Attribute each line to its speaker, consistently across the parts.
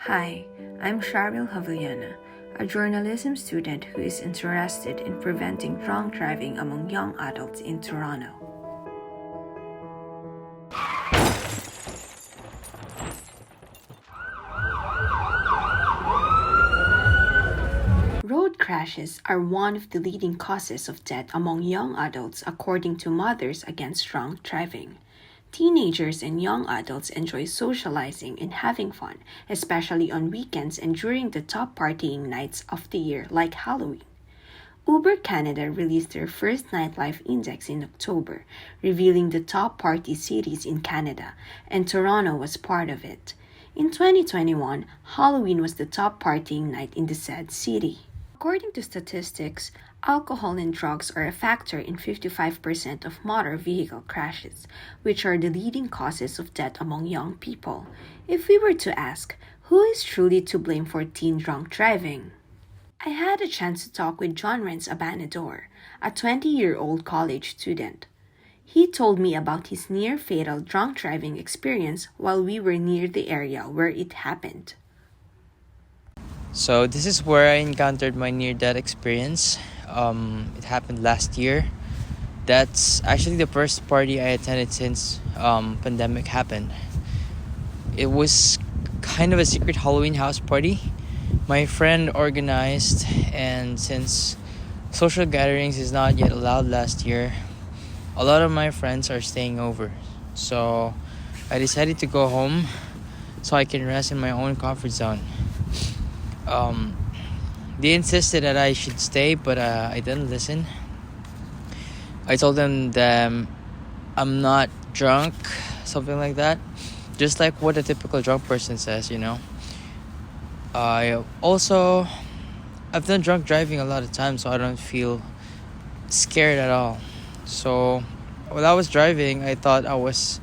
Speaker 1: Hi, I'm Cheryl Havillana, a journalism student who is interested in preventing drunk driving among young adults in Toronto. Road crashes are one of the leading causes of death among young adults, according to Mothers Against Drunk Driving. Teenagers and young adults enjoy socializing and having fun, especially on weekends and during the top partying nights of the year like Halloween. Uber Canada released their first nightlife index in October, revealing the top party cities in Canada, and Toronto was part of it. In 2021, Halloween was the top partying night in the said city. According to statistics, alcohol and drugs are a factor in 55% of motor vehicle crashes, which are the leading causes of death among young people. If we were to ask, who is truly to blame for teen drunk driving? I had a chance to talk with John Renz Abanador, a 20-year-old college student. He told me about his near-fatal drunk driving experience while we were near the area where it happened.
Speaker 2: So this is where I encountered my near-death experience. It happened last year. That's actually the first party I attended since pandemic happened. It was kind of a secret Halloween house party. My friend organized, and since social gatherings is not yet allowed last year, a lot of my friends are staying over. So I decided to go home so I can rest in my own comfort zone. They insisted that I should stay, but I didn't listen. I told them that I'm not drunk, something like that. Just like what a typical drunk person says, you know. I've done drunk driving a lot of times, so I don't feel scared at all. So while I was driving, I thought I was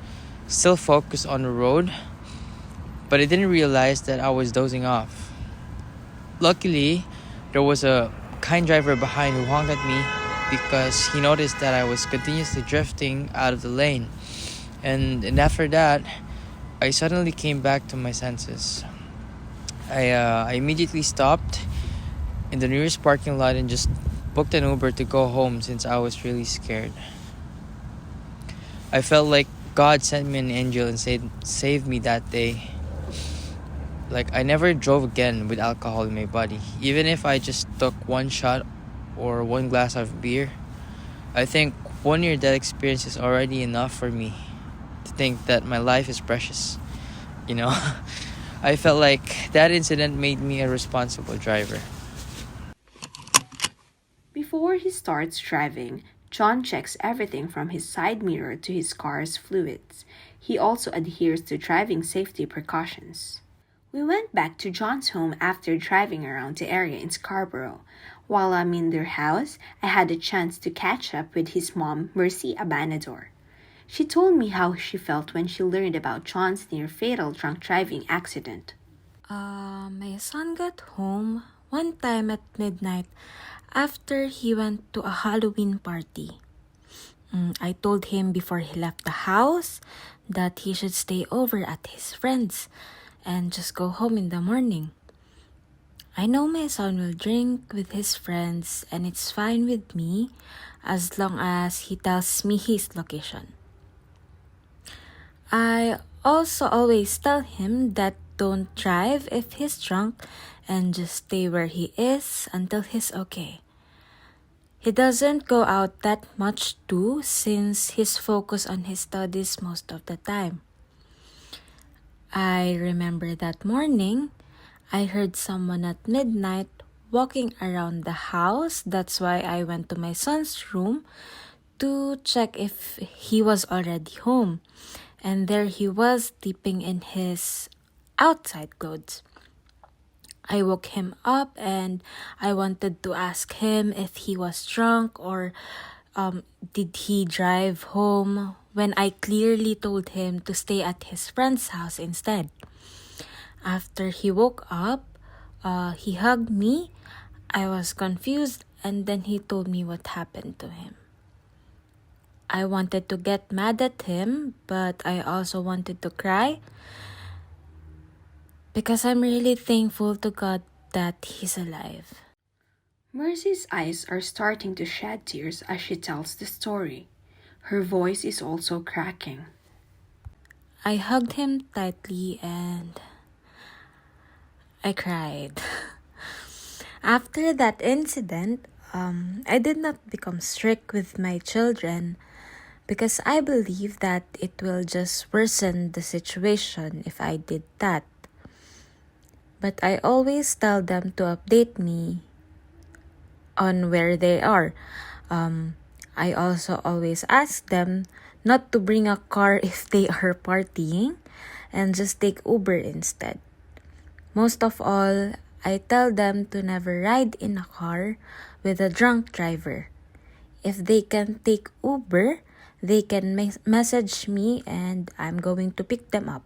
Speaker 2: still focused on the road, but I didn't realize that I was dozing off. Luckily, there was a kind driver behind who honked at me because he noticed that I was continuously drifting out of the lane. And after that, I suddenly came back to my senses. I immediately stopped in the nearest parking lot and just booked an Uber to go home since I was really scared. I felt like God sent me an angel and saved me that day. Like, I never drove again with alcohol in my body. Even if I just took one shot or one glass of beer, I think 1 year that experience is already enough for me to think that my life is precious. You know, I felt like that incident made me a responsible driver.
Speaker 1: Before he starts driving, John checks everything from his side mirror to his car's fluids. He also adheres to driving safety precautions. We went back to John's home after driving around the area in Scarborough. While I'm in their house, I had a chance to catch up with his mom, Mercy Abanador. She told me how she felt when she learned about John's near-fatal drunk driving accident.
Speaker 3: My son got home one time at midnight after he went to a Halloween party. I told him before he left the house that he should stay over at his friend's and just go home in the morning. I know my son will drink with his friends and it's fine with me as long as he tells me his location. I also always tell him that don't drive if he's drunk and just stay where he is until he's okay. He doesn't go out that much too since he's focused on his studies most of the time. I remember that morning, I heard someone at midnight walking around the house. That's why I went to my son's room to check if he was already home. And there he was dipping in his outside clothes. I woke him up and I wanted to ask him if he was drunk or did he drive home when I clearly told him to stay at his friend's house instead. After he woke up, he hugged me. I was confused and then he told me what happened to him. I wanted to get mad at him, but I also wanted to cry. because I'm really thankful to God that he's alive.
Speaker 1: Mercy's eyes are starting to shed tears as she tells the story. Her voice is also cracking.
Speaker 3: I hugged him tightly and I cried. After that incident, I did not become strict with my children because I believe that it will just worsen the situation if I did that. But I always tell them to update me on where they are. I also always ask them not to bring a car if they are partying and just take Uber instead. Most of all, I tell them to never ride in a car with a drunk driver. If they can take Uber, they can message me and I'm going to pick them up.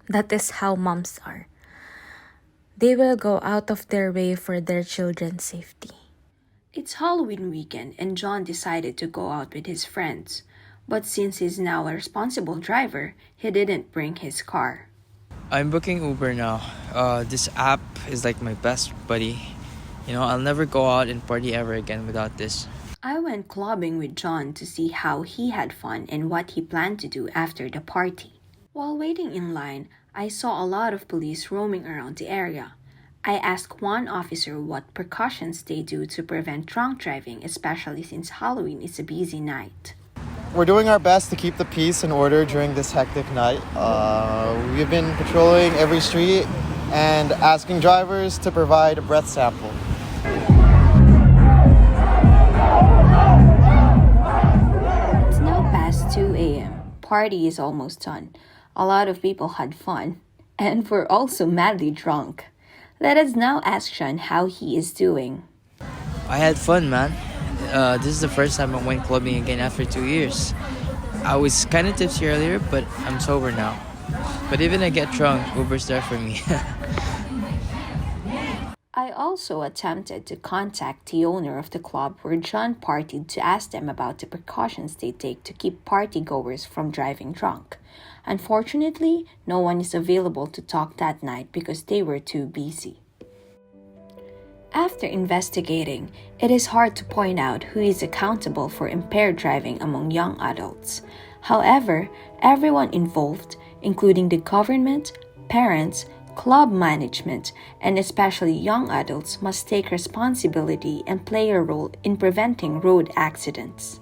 Speaker 3: That is how moms are. They will go out of their way for their children's safety.
Speaker 1: It's Halloween weekend and John decided to go out with his friends. But since he's now a responsible driver, he didn't bring his car.
Speaker 2: I'm booking Uber now. This app is like my best buddy. I'll never go out and party ever again without this.
Speaker 1: I went clubbing with John to see how he had fun and what he planned to do after the party. While waiting in line, I saw a lot of police roaming around the area. I asked one officer what precautions they do to prevent drunk driving, especially since Halloween is a busy night.
Speaker 4: We're doing our best to keep the peace and order during this hectic night. We've been patrolling every street and asking drivers to provide a breath sample.
Speaker 1: It's now past 2 a.m. Party is almost done. A lot of people had fun, and we're also madly drunk. Let us now ask Sean how he is doing.
Speaker 2: I had fun, man. This is the first time I went clubbing again after 2 years. I was kind of tipsy earlier, but I'm sober now. But even I get drunk, Uber's there for me.
Speaker 1: I also attempted to contact the owner of the club where John partied to ask them about the precautions they take to keep partygoers from driving drunk. Unfortunately, no one is available to talk that night because they were too busy. After investigating, it is hard to point out who is accountable for impaired driving among young adults. However, everyone involved, including the government, parents, club management, and especially young adults, must take responsibility and play a role in preventing road accidents.